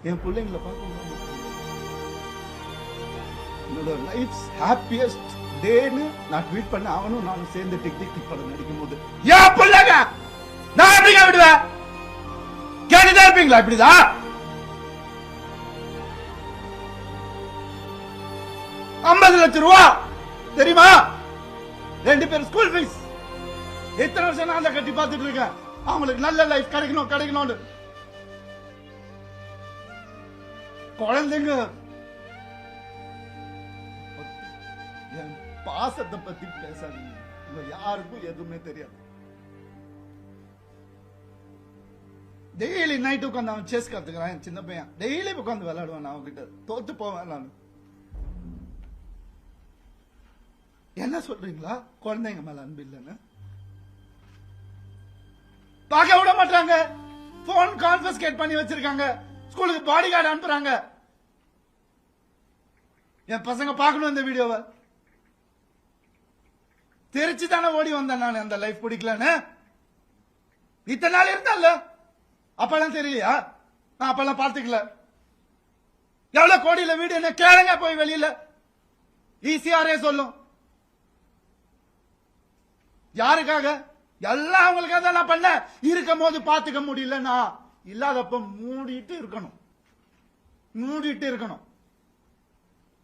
என் பிள்ளைங்களை பார்க்க என்னோட லைஃப் ஹாப்பியஸ்ட் டேன்னு நான் ட்வீட் பண்ண அவனும் நானும் சேர்ந்து டிக் படம் நடிக்கும் போது ஏன் பிள்ளைங்க நான் எப்படிங்க விடுவேன்? கேட்டுதான் இருப்பீங்களா இப்படிதான்? 50 லட்சம் ரூபா தெரியுமா? 2 பேர் ஸ்கூல் ஃபீஸ். எத்தனை வருஷம் நான் அதை கட்டி பார்த்துட்டு இருக்கேன். அவங்களுக்கு நல்ல லைஃப் கிடைக்கணும்னு. குழந்தைங்க என் பாசத்தை பத்தி பேசாதீங்க. யாருக்கும் எதுவுமே தெரியாது. டெய்லி நைட் உட்காந்து அவன் செஸ் கத்துக்கிறான். என் சின்ன பையன் டெய்லி உட்காந்து விளையாடுவான். நான் அவன்கிட்ட தோத்து போவேன். நான் என்ன சொல்றீங்களா? குழந்தைங்க மேல அன்பு இல்லைன்னு பார்க்க விட மாட்டாங்க. போன் கான்ஃபிஸ்கேட் பண்ணி வச்சிருக்காங்க. ஸ்கூலுக்கு பாடி கார்டு அனுப்புறாங்க. என் பசங்க பார்க்கணும் இந்த வீடியோவை. தெரிச்சு தானே ஓடி வந்தேன் நான். அந்த லைஃப் பிடிக்கலன்னு இத்தனை நாள் இருந்தால அப்பெல்லாம் தெரியலையா? நான் அப்பெல்லாம் பார்த்துக்கல. எவ்வளவு கோடியில வீடு என்ன கேளுங்க போய் வெளியில. ஈஸியாரே சொல்லும். யாருக்காக? எல்லாம் அவங்களுக்காக தான் நான் பண்ண. இருக்கும் போது பாத்துக்க முடியல. நான் இல்லாதப்ப மூடிட்டு இருக்கணும்.